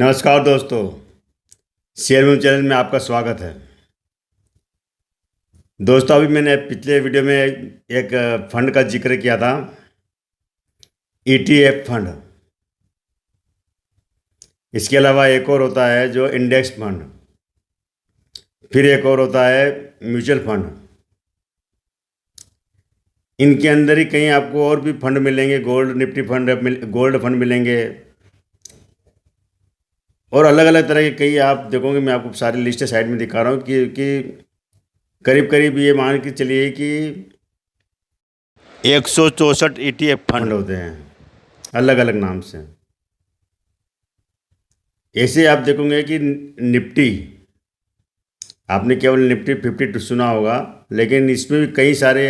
नमस्कार दोस्तों। Share movie channel में आपका स्वागत है। दोस्तों, अभी मैंने पिछले वीडियो में एक फंड का जिक्र किया था, ETF फंड। इसके अलावा एक और होता है जो इंडेक्स फंड, फिर एक और होता है म्यूचुअल फंड। इनके अंदर ही कहीं आपको और भी फंड मिलेंगे, gold Nifty fund, gold fund मिलेंगे और अलग अलग तरह के कई आप देखोगे। मैं आपको सारी लिस्ट साइड में दिखा रहा हूँ कि करीब करीब ये मान के चलिए कि 164 ETF फंड होते हैं अलग अलग नाम से। ऐसे आप देखोगे कि निफ्टी, आपने केवल निफ्टी 50 सुना होगा, लेकिन इसमें भी कई सारे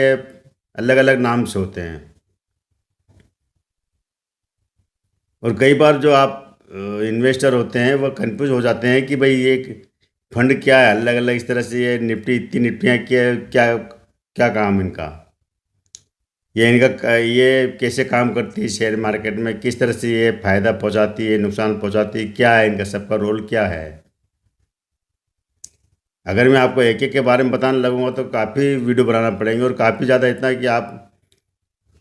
अलग अलग नाम से होते हैं। और कई बार जो आप इन्वेस्टर होते हैं वह कंफ्यूज हो जाते हैं कि भाई ये फंड क्या है, अलग अलग इस तरह से ये निफ्टी, इतनी निफ्टियाँ क्या क्या क्या काम इनका, ये कैसे काम करती है शेयर मार्केट में, किस तरह से ये फ़ायदा पहुंचाती है, नुकसान पहुंचाती है, क्या है इनका सबका रोल क्या है। अगर मैं आपको एक एक के बारे में बताने लगूंगा तो काफ़ी वीडियो बनाना पड़ेंगे और काफ़ी ज़्यादा, इतना कि आप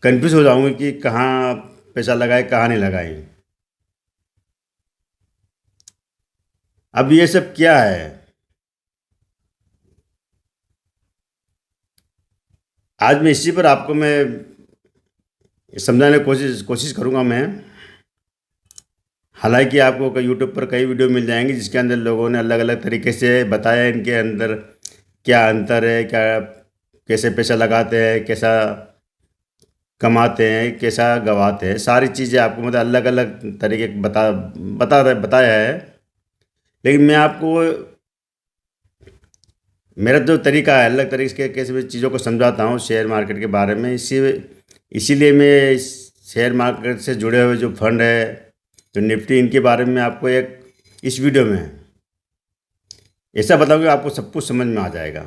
कंफ्यूज हो जाओगे कि कहाँ पैसा लगाए कहाँ नहीं लगाए। अब ये सब क्या है, आज मैं इसी पर आपको मैं समझाने की कोशिश कोशिश करूँगा मैं। हालांकि आपको यूट्यूब पर कई वीडियो मिल जाएंगे जिसके अंदर लोगों ने अलग अलग तरीके से बताया इनके अंदर क्या अंतर है, क्या कैसे पैसा लगाते हैं, कैसा कमाते हैं, कैसा गवाते हैं, सारी चीज़ें आपको मतलब अलग अलग तरीके बताया है। लेकिन मैं आपको मेरा जो तरीका है अलग तरीके से कैसे मैं चीज़ों को समझाता हूँ शेयर मार्केट के बारे में। इसीलिए मैं शेयर मार्केट से जुड़े हुए जो फंड है, जो निफ्टी, इनके बारे में आपको एक इस वीडियो में ऐसा बताऊंगा आपको सब कुछ समझ में आ जाएगा।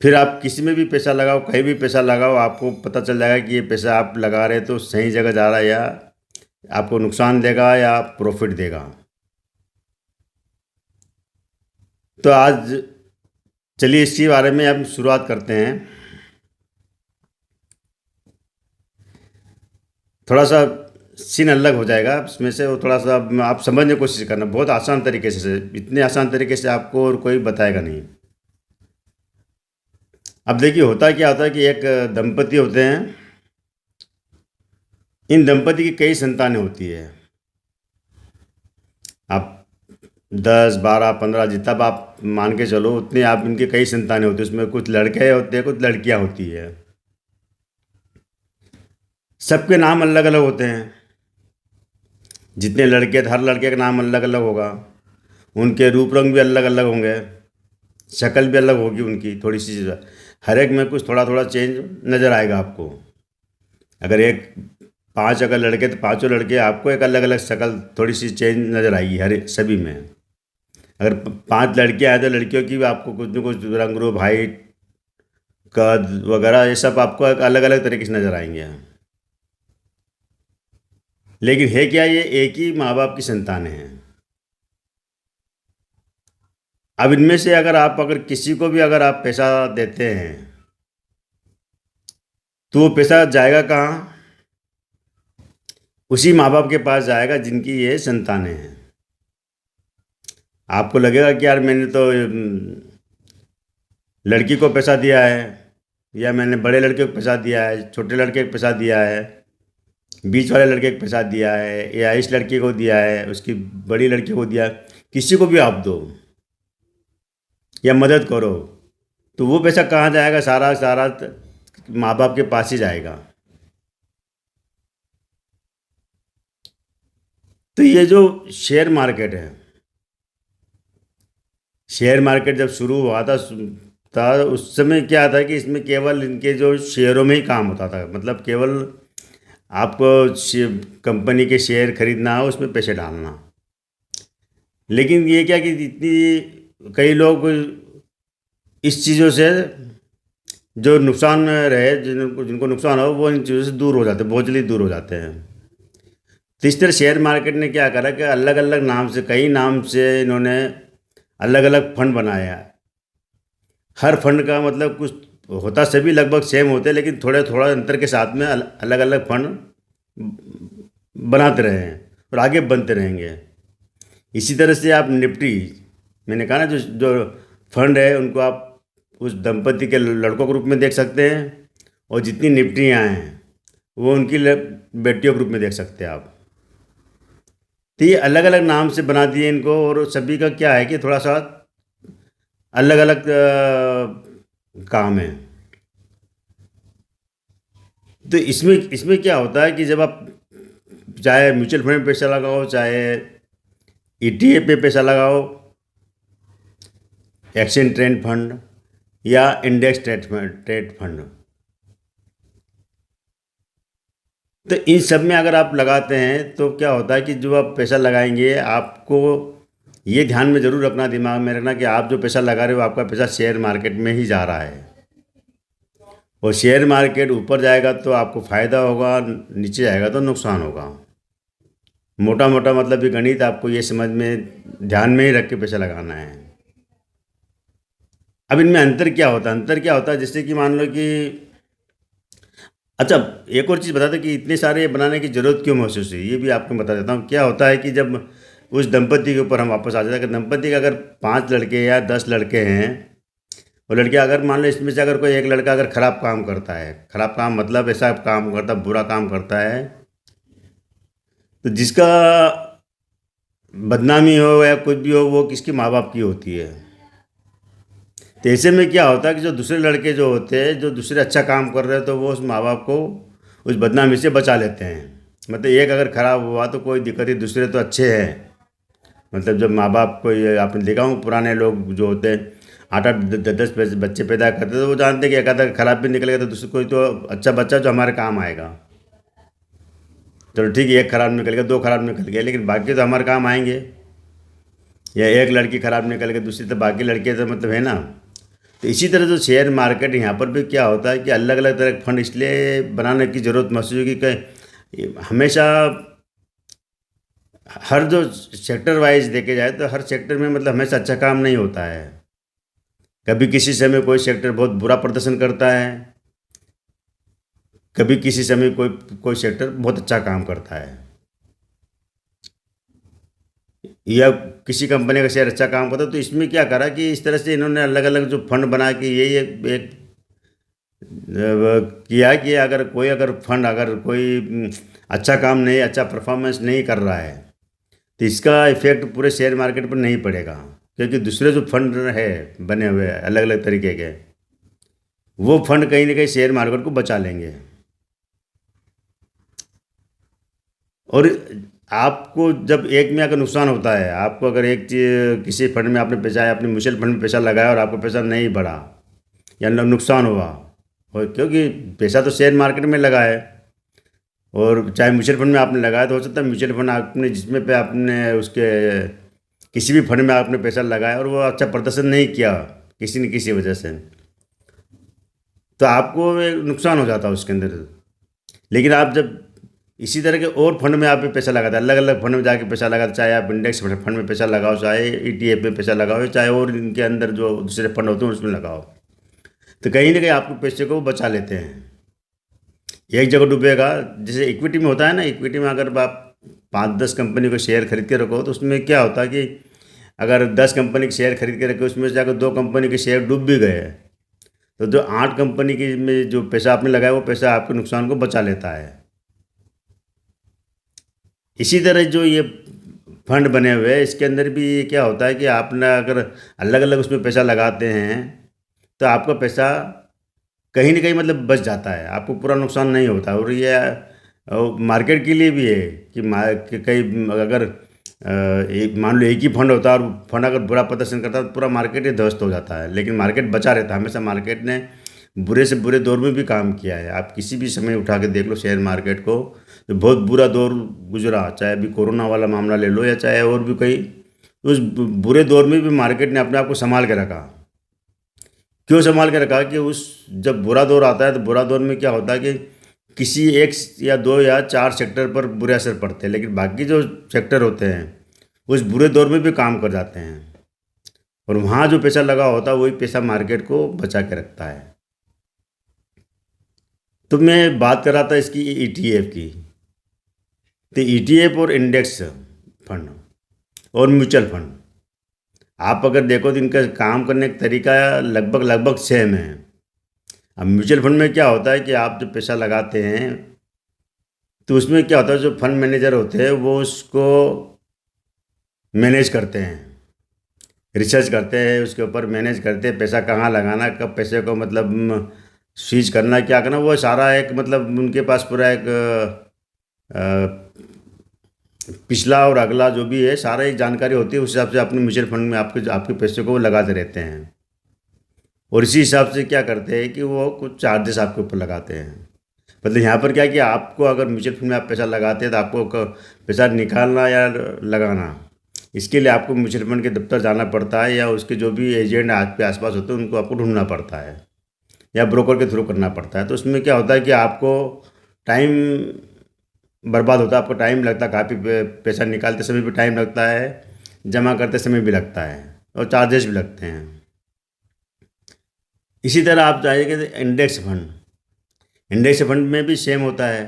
फिर आप किसी में भी पैसा लगाओ, कहीं भी पैसा लगाओ, आपको पता चल जाएगा कि ये पैसा आप लगा रहे तो सही जगह जा रहा है या आपको नुकसान देगा या प्रॉफिट देगा। तो आज चलिए इसी बारे में हम शुरुआत करते हैं। थोड़ा सा सीन अलग हो जाएगा इसमें से, वो थोड़ा सा आप समझने की कोशिश करना, बहुत आसान तरीके से, इतने आसान तरीके से आपको और कोई बताएगा नहीं। अब देखिए होता क्या होता है कि एक दंपति होते हैं, इन दंपति की कई संतानें होती है। आप 10 12 15 जितना आप मान के चलो उतने आप इनके कई संतानें होती है। उसमें कुछ लड़के होते हैं, कुछ लड़कियां होती है। सबके नाम अलग अलग होते हैं। जितने लड़के हर लड़के का नाम अलग अलग होगा, उनके रूप रंग भी अलग अलग होंगे, शक्ल भी अलग होगी उनकी थोड़ी सी। हर एक में कुछ थोड़ा थोड़ा चेंज नज़र आएगा आपको। अगर एक 5 अगर लड़के तो पांचों लड़के आपको एक अलग अलग शक्ल थोड़ी सी चेंज नज़र आएगी हर सभी में। अगर 5 लड़कियां हैं तो लड़कियों की भी आपको कुछ न कुछ रंग रूप, हाइट, कद वगैरह ये सब आपको एक अलग अलग तरीके से नज़र आएंगे। लेकिन है क्या, ये एक ही माँ बाप की संतानें हैं। अब इनमें से अगर किसी को भी अगर आप पैसा देते हैं तो वो पैसा जाएगा कहाँ? उसी माँ बाप के पास जाएगा जिनकी ये संतानें हैं। आपको लगेगा कि यार मैंने तो लड़की को पैसा दिया है, या मैंने बड़े लड़के को पैसा दिया है, छोटे लड़के को पैसा दिया है, बीच वाले लड़के को पैसा दिया है, या इस लड़के को दिया है, उसकी बड़ी लड़की को दिया, किसी को भी आप दो या मदद करो तो वो पैसा कहाँ जाएगा? सारा सारा माँ बाप के पास ही जाएगा। तो ये जो शेयर मार्केट है, शेयर मार्केट जब शुरू हुआ था उस समय क्या था कि इसमें केवल इनके जो शेयरों में ही काम होता था। मतलब केवल आपको कंपनी के शेयर खरीदना हो, उसमें पैसे डालना। लेकिन ये क्या कि इतनी कई लोग इस चीज़ों से जो नुकसान में रहे, जिनको जिनको नुकसान हो, वो इन चीज़ों से दूर हो जाते हैं, बहुत जल्दी दूर हो जाते हैं। तो इस तरह शेयर मार्केट ने क्या करा कि अलग अलग नाम से, कई नाम से इन्होंने अलग अलग फंड बनाया है। हर फंड का मतलब कुछ होता, सभी लगभग सेम होते हैं, लेकिन थोड़े थोड़ा अंतर के साथ में अलग अलग फंड बनाते रहे हैं और आगे बनते रहेंगे। इसी तरह से आप निफ्टी, मैंने कहा ना, जो जो फंड है उनको आप उस दंपति के लड़कों के रूप में देख सकते हैं, और जितनी निफ्टियाँ हैं वो उनकी बेटियों के रूप में देख सकते हैं आप। तो ये अलग अलग नाम से बना दिए इनको, और सभी का क्या है कि थोड़ा सा अलग अलग काम है। तो इसमें इसमें क्या होता है कि जब आप चाहे म्यूचुअल फंड में पैसा लगाओ, चाहे ईटीएफ पे पैसा लगाओ, एक्सचेंज ट्रेड फंड या इंडेक्स ट्रेड फंड, तो इन सब में अगर आप लगाते हैं तो क्या होता है कि जो आप पैसा लगाएंगे, आपको ये ध्यान में ज़रूर रखना, दिमाग में रखना कि आप जो पैसा लगा रहे हो आपका पैसा शेयर मार्केट में ही जा रहा है। और शेयर मार्केट ऊपर जाएगा तो आपको फ़ायदा होगा, नीचे जाएगा तो नुकसान होगा। मोटा मोटा मतलब ये गणित आपको ये समझ में, ध्यान में ही रख के पैसा लगाना है। अब इनमें अंतर क्या होता है? अंतर क्या होता है, जैसे कि मान लो कि, अच्छा एक और चीज़ बता दें कि इतने सारे बनाने की ज़रूरत क्यों महसूस हुई, ये भी आपको बता देता हूँ। क्या होता है कि जब उस दंपति के ऊपर हम वापस आ जाते हैं कि दंपति के अगर 5 लड़के या 10 लड़के हैं, और लड़के अगर मान लो इसमें से अगर कोई एक लड़का अगर ख़राब काम करता है, ख़राब काम मतलब ऐसा काम करता, बुरा काम करता है, तो जिसका बदनामी हो या कुछ भी हो वो किसके माँ बाप की होती है। तो ऐसे में क्या होता है कि जो दूसरे लड़के जो होते हैं, जो दूसरे अच्छा काम कर रहे हैं, तो वो उस माँ बाप को उस बदनामी से बचा लेते हैं। मतलब एक अगर ख़राब हुआ तो कोई दिक्कत नहीं, दूसरे तो अच्छे हैं। मतलब जब माँ बाप को, ये आपने देखा हूँ पुराने लोग जो होते हैं 8-8 10-10 बच्चे पैदा करते, तो वो जानते हैं कि एक आधा खराब भी निकलेगा तो दूसरे कोई तो अच्छा बच्चा जो हमारे काम आएगा। चलो ठीक है, एक खराब निकल गया, 2 खराब निकल गया, लेकिन बाकी तो हमारे काम आएंगे। या एक लड़की खराब निकल गई, दूसरी तो बाकी लड़के तो मतलब है ना। तो इसी तरह जो शेयर मार्केट, यहाँ पर भी क्या होता है कि अलग अलग तरह के फंड इसलिए बनाने की ज़रूरत महसूस होगी कि हमेशा हर जो सेक्टर वाइज देखे जाए तो हर सेक्टर में मतलब हमेशा अच्छा काम नहीं होता है। कभी किसी समय कोई सेक्टर बहुत बुरा प्रदर्शन करता है, कभी किसी समय कोई कोई सेक्टर बहुत अच्छा काम करता है, या किसी कंपनी का शेयर अच्छा काम करता है। तो इसमें क्या करा कि इस तरह से इन्होंने अलग अलग जो फंड बना के ये एक किया कि अगर फंड अगर कोई अच्छा काम नहीं, अच्छा परफॉर्मेंस नहीं कर रहा है, तो इसका इफेक्ट पूरे शेयर मार्केट पर नहीं पड़ेगा, क्योंकि दूसरे जो फंड है बने हुए अलग अलग तरीके के, वो फंड कहीं ना कहीं शेयर मार्केट को बचा लेंगे। और आपको जब एक में अगर नुकसान होता है, आपको अगर एक चीज किसी फंड में आपने पैसा, अपने म्यूचुअल फंड में पैसा लगाया और आपको पैसा नहीं बढ़ा या नुकसान हुआ, और क्योंकि पैसा तो शेयर मार्केट में लगा है, और चाहे म्यूचुअल फंड में आपने लगाया, तो हो सकता है म्यूचुअल फंड आपने जिसमें पे आपने उसके किसी भी फंड में आपने पैसा लगाया और वो अच्छा प्रदर्शन नहीं किया किसी न किसी वजह से, तो आपको एक नुकसान हो जाता है उसके अंदर। लेकिन आप जब इसी तरह के और फंड में आप भी पैसा लगाते हैं, अलग अलग फंड में जाके पैसा लगाते, चाहे आप इंडेक्स फंड में पैसा लगाओ, चाहे ईटीएफ में पैसा लगाओ, चाहे और इनके अंदर जो दूसरे फंड होते हैं उसमें लगाओ, तो कहीं ना कहीं आपको पैसे को बचा लेते हैं। एक जगह डूबेगा, जैसे इक्विटी में होता है ना, इक्विटी में अगर आप 5-10 कंपनी को शेयर खरीद के रखो, तो उसमें क्या होता है कि अगर 10 कंपनी के शेयर खरीद के रखे, उसमें से अगर 2 कंपनी के शेयर डूब भी गए, तो जो 8 कंपनी की में जो पैसा आपने लगाया वो पैसा आपके नुकसान को बचा लेता है। इसी तरह जो ये फंड बने हुए हैं, इसके अंदर भी क्या होता है कि आपने अगर अलग अलग उसमें पैसा लगाते हैं, तो आपका पैसा कहीं ना कहीं मतलब बच जाता है, आपको पूरा नुकसान नहीं होता। और ये मार्केट के लिए भी है कि कि कई अगर एक मान लो एक ही फंड होता है और फंड अगर बुरा प्रदर्शन करता है तो पूरा मार्केट ही ध्वस्त हो जाता है, लेकिन मार्केट बचा रहता है हमेशा। मार्केट ने बुरे से बुरे दौर में भी काम किया है, आप किसी भी समय उठा के देख लो शेयर मार्केट को, तो बहुत बुरा दौर गुजरा, चाहे अभी कोरोना वाला मामला ले लो या चाहे और भी कई, उस बुरे दौर में भी मार्केट ने अपने आप को संभाल के रखा। क्यों संभाल के रखा कि उस जब बुरा दौर आता है तो बुरा दौर में क्या होता है कि किसी एक या दो या चार सेक्टर पर बुरे असर पड़ते हैं, लेकिन बाकी जो सेक्टर होते हैं उस बुरे दौर में भी काम कर जाते हैं, और वहाँ जो पैसा लगा होता है वही पैसा मार्केट को बचा के रखता है। तो मैं बात कर रहा था इसकी ईटीएफ की। तो ईटीएफ और इंडेक्स फंड और म्यूचुअल फंड, आप अगर देखो तो इनका काम करने का तरीका लगभग लगभग सेम है। अब म्यूचुअल फंड में क्या होता है कि आप जब पैसा लगाते हैं तो उसमें क्या होता है, जो फंड मैनेजर होते हैं वो उसको मैनेज करते हैं, रिसर्च करते हैं उसके ऊपर, मैनेज करते हैं पैसा कहाँ लगाना, कब पैसे को मतलब स्विच करना, क्या करना, वो सारा एक मतलब उनके पास पूरा एक पिछला और अगला जो भी है सारा एक जानकारी होती है। उस हिसाब से अपने म्यूचुअल फंड में आपके आपके पैसे को वो लगाते रहते हैं, और इसी हिसाब से क्या करते हैं कि वो कुछ चार्जेस आपके ऊपर लगाते हैं। मतलब यहाँ पर क्या है कि आपको अगर म्यूचुअल फंड में आप पैसा लगाते हैं तो आपको पैसा निकालना या लगाना, इसके लिए आपको म्यूचुअल फंड के दफ्तर जाना पड़ता है, या उसके जो भी एजेंट आपके आसपास होते हैं उनको आपको ढूंढना पड़ता है, या ब्रोकर के थ्रू करना पड़ता है। तो उसमें क्या होता है कि आपको टाइम बर्बाद होता है, आपको टाइम लगता है, काफ़ी पैसा निकालते समय भी टाइम लगता है, जमा करते समय भी लगता है, और चार्जेस भी लगते हैं। इसी तरह आप चाहिए कि इंडेक्स फंड में भी सेम होता है।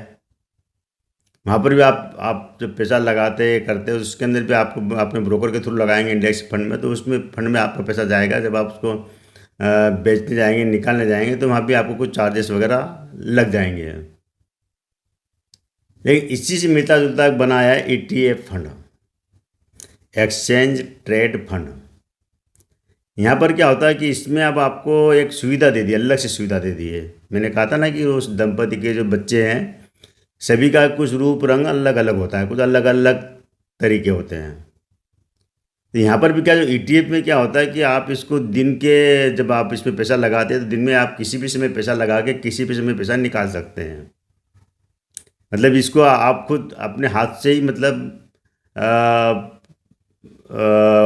वहाँ पर भी आप जब पैसा लगाते करते हो उसके अंदर भी आपको अपने ब्रोकर के थ्रू लगाएंगे इंडेक्स फंड में, तो उसमें फंड में आपका पैसा जाएगा। जब आप उसको बेचने जाएंगे, निकालने जाएंगे, तो वहाँ भी आपको कुछ चार्जेस वगैरह लग जाएंगे। लेकिन इसी से मिलता जुलता बनाया है ETF fund, exchange trade fund. यहाँ पर क्या होता है कि इसमें अब आपको एक सुविधा दे दी, अलग से सुविधा दे दी है। मैंने कहा था ना कि उस दंपति के जो बच्चे हैं सभी का कुछ रूप रंग अलग अलग होता है, कुछ अलग अलग तरीके होते हैं। तो यहाँ पर भी क्या, जो ईटीएफ में क्या होता है कि आप इसको दिन के, जब आप इसमें पैसा लगाते हैं तो दिन में आप किसी भी समय पैसा लगा के किसी भी समय पैसा निकाल सकते हैं। मतलब इसको आप खुद अपने हाथ से ही मतलब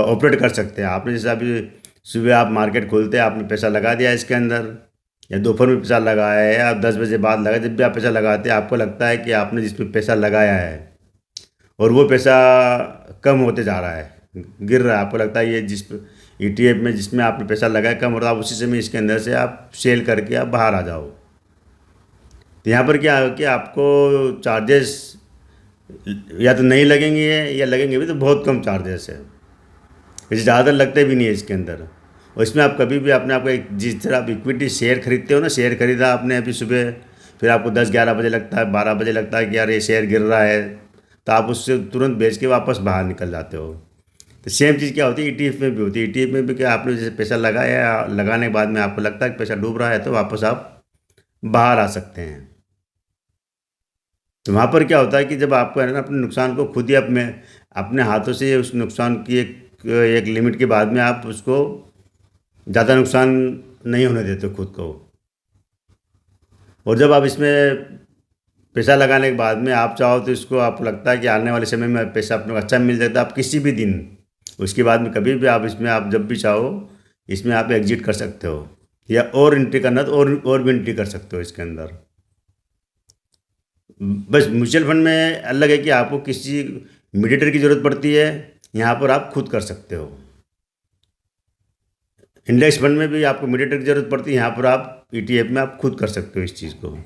ऑपरेट कर सकते हैं। आपने जैसे अभी सुबह आप मार्केट खोलते हैं, आपने पैसा लगा दिया इसके अंदर, या दोपहर में पैसा लगाया है, या 10 बजे बाद लगा, जब भी आप पैसा लगाते हैं आपको लगता है कि आपने जिसमें पैसा लगाया है और वो पैसा कम होते जा रहा है, गिर रहा है, आपको लगता है ये जिस ईटीएफ में जिसमें आपने पैसा लगाया कम हो रहा है, आप उसी समय इसके अंदर से आप सेल करके आप बाहर आ जाओ। तो यहाँ पर क्या है कि आपको चार्जेस या तो नहीं लगेंगे, या लगेंगे भी तो बहुत कम चार्जेस है, वैसे ज़्यादा लगते भी नहीं है इसके अंदर। और इसमें आप कभी भी अपने आपको एक, जिस तरह आप इक्विटी शेयर खरीदते हो ना, शेयर खरीदा आपने अभी सुबह, फिर आपको 10-11 बजे लगता है, 12 बजे लगता है कि यार ये शेयर गिर रहा है, तो आप उससे तुरंत बेच के वापस बाहर निकल जाते हो। तो सेम चीज़ क्या होती है ईटीएफ में भी होती है। ईटीएफ में भी क्या, आपने जैसे पैसा लगाया, लगाने के बाद में आपको लगता है कि पैसा डूब रहा है, तो वापस आप बाहर आ सकते हैं। तो वहाँ पर क्या होता है कि जब आपको है ना अपने नुकसान को खुद ही अपने हाथों से उस नुकसान की एक लिमिट के बाद में आप उसको ज़्यादा नुकसान नहीं होने देते खुद को। और जब आप इसमें पैसा लगाने के बाद में आप चाहो तो इसको, आपको लगता है कि आने वाले समय में पैसा अपने को अच्छा मिल जाता है, आप किसी भी दिन उसके बाद में कभी भी आप इसमें, आप जब भी चाहो इसमें आप एग्जिट कर सकते हो, या और एंट्री करना तो और भी एंट्री कर सकते हो इसके अंदर। बस म्यूचुअल फंड में अलग है कि आपको किसी मीडिएटर की ज़रूरत पड़ती है, यहाँ पर आप खुद कर सकते हो। इंडेक्स फंड में भी आपको मीडिएटर की ज़रूरत पड़ती है, यहाँ पर आप ईटीएफ में आप खुद कर सकते हो इस चीज़ को।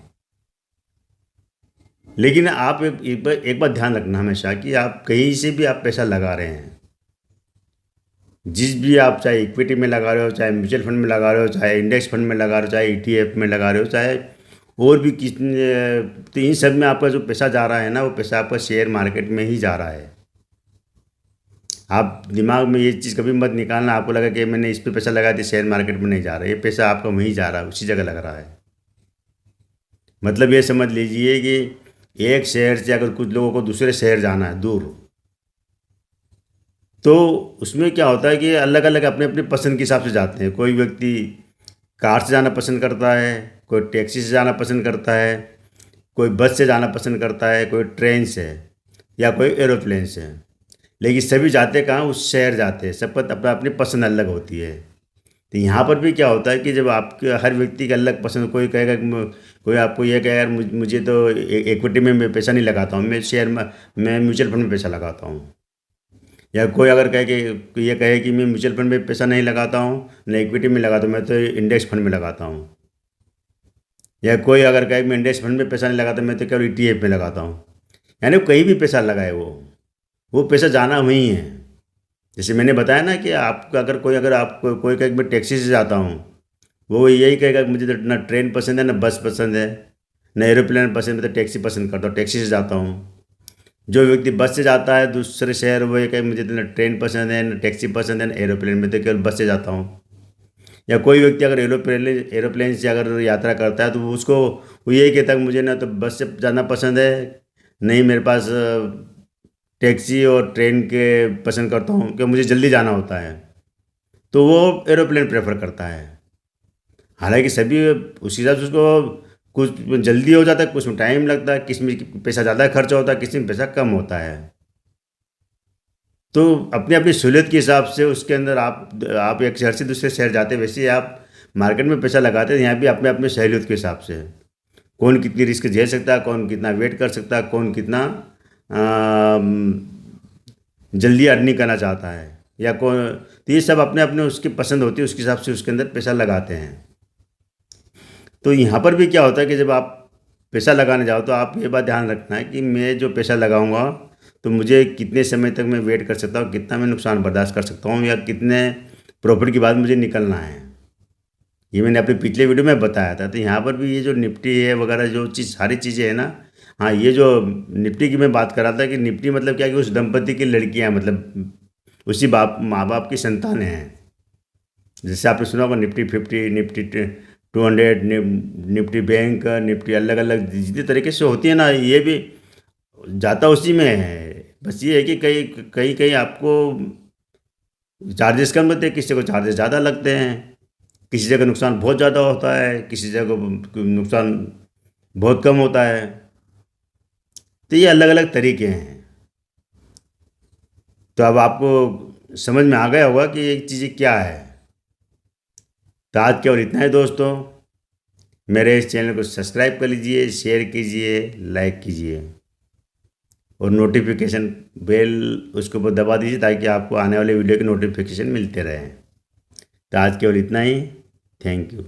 लेकिन आप एक बात ध्यान रखना हमेशा कि आप कहीं से भी आप पैसा लगा रहे हैं, जिस भी आप चाहे इक्विटी में लगा रहे हो, चाहे म्यूचुअल फंड में लगा रहे हो, चाहे इंडेक्स फंड में लगा रहे हो, चाहे ईटीएफ में लगा रहे हो, चाहे और भी कितने, तो इन सब में आपका जो पैसा जा रहा है ना, वो पैसा आपका शेयर मार्केट में ही जा रहा है। आप दिमाग में ये चीज़ कभी मत निकालना, आपको लगा कि मैंने इस पे पैसा लगा दिया, शेयर मार्केट में नहीं जा रहा है, ये पैसा आपका वहीं जा रहा है, उसी जगह लग रहा है। मतलब ये समझ लीजिए कि एक शहर से अगर कुछ लोगों को दूसरे शहर जाना है दूर, तो उसमें क्या होता है कि अलग अलग अपने अपने पसंद के हिसाब से जाते हैं। कोई व्यक्ति कार से जाना पसंद करता है, कोई टैक्सी से जाना पसंद करता है, कोई बस से जाना पसंद करता है, कोई ट्रेन से, या कोई एरोप्लेन से। लेकिन सभी जाते कहाँ, उस शहर जाते हैं, सबका अपना अपनी पसंद अलग होती है। तो यहाँ पर भी क्या होता है कि जब आपके हर व्यक्ति की अलग पसंद, कोई कहेगा कि कोई आपको ये कहे यार मुझे तो इक्विटी में मैं पैसा नहीं लगाता हूँ, मैं शेयर में, मैं म्यूचुअल फंड में पैसा लगाता हूँ। या कोई अगर कहे कि ये कहे कि मैं म्यूचुअल फंड में पैसा नहीं लगाता हूँ, न इक्विटी में लगाता हूँ, मैं तो इंडेक्स फंड में लगाता हूँ। या कोई अगर कहे कि मैं इंडेक्स फंड में पैसा नहीं लगाता, मैं तो केवल ETF में लगाता हूँ। यानी वो कहीं भी पैसा लगाए, वो पैसा जाना वहीं है। जैसे मैंने बताया ना कि आपका अगर आप कोई कहे कि मैं टैक्सी से जाता हूँ, वो यही कहेगा कि मुझे तो ना ट्रेन पसंद है, ना बस पसंद है, ना एरोप्लेन पसंद है, मैं तो टैक्सी पसंद करता हूँ, टैक्सी से जाता हूँ। जो व्यक्ति बस से जाता है दूसरे शहर, वो ये कहे मुझे तो ना ट्रेन पसंद है, ना टैक्सी पसंद है, ना एरोप्लेन, में तो केवल बस से जाता हूँ। या कोई व्यक्ति अगर एरोप्लेन से अगर यात्रा करता है, तो वो यही कहता है कि मुझे ना तो बस से जाना पसंद है, नहीं मेरे पास टैक्सी और ट्रेन के पसंद करता हूँ, कि मुझे जल्दी जाना होता है, तो वो एरोप्लेन प्रेफर करता है। हालांकि सभी उस हिसाब से उसको कुछ जल्दी हो जाता है, कुछ में टाइम लगता है, किस में पैसा ज़्यादा खर्चा होता है, किसी में पैसा कम होता है। तो अपनी अपनी सहूलियत के हिसाब से उसके अंदर आप एक शहर से दूसरे शहर जाते, वैसे ही आप मार्केट में पैसा लगाते हैं। यहाँ भी अपने अपने सहूलियत के हिसाब से है। कौन कितनी रिस्क झेल सकता है, कौन कितना वेट कर सकता है, कौन कितना जल्दी अर्निंग करना चाहता है, या कौन, तो ये सब अपने अपने उसकी पसंद होती है, उसके हिसाब से उसके अंदर पैसा लगाते हैं। तो यहाँ पर भी क्या होता है कि जब आप पैसा लगाने जाओ, तो आप ये बात ध्यान रखना है कि मैं जो पैसा लगाऊंगा, तो मुझे कितने समय तक मैं वेट कर सकता हूँ, कितना मैं नुकसान बर्दाश्त कर सकता हूँ, या कितने प्रॉफिट के बाद मुझे निकलना है। ये मैंने अपने पिछले वीडियो में बताया था। तो यहाँ पर भी ये जो निफ्टी है वगैरह जो चीज़ सारी चीज़ें हैं ना, हाँ, ये जो निफ्टी की मैं बात कर रहा था कि निफ्टी मतलब क्या, कि उस दंपति की लड़कियाँ, मतलब उसी माँ बाप की संतानें हैं। जैसे आपने सुना होगा Nifty 50, Nifty 200, Nifty bank, Nifty अलग अलग जितने तरीके से होती है ना, ये भी जाता उसी में है। बस ये है कि कई कई कई आपको चार्जेस कम लगते हैं, किसी को चार्जेस ज़्यादा लगते हैं, किसी जगह नुकसान बहुत ज़्यादा होता है, किसी जगह नुकसान बहुत कम होता है। तो ये अलग अलग तरीके हैं। तो अब आपको समझ में आ गया होगा कि ये चीज़ें क्या है। तो आज केवल इतना ही दोस्तों। मेरे इस चैनल को सब्सक्राइब कर लीजिए, शेयर कीजिए, लाइक कीजिए, और नोटिफिकेशन बेल उसके ऊपर दबा दीजिए, ताकि आपको आने वाले वीडियो के नोटिफिकेशन मिलते रहें। तो आज केवल इतना ही। Thank you.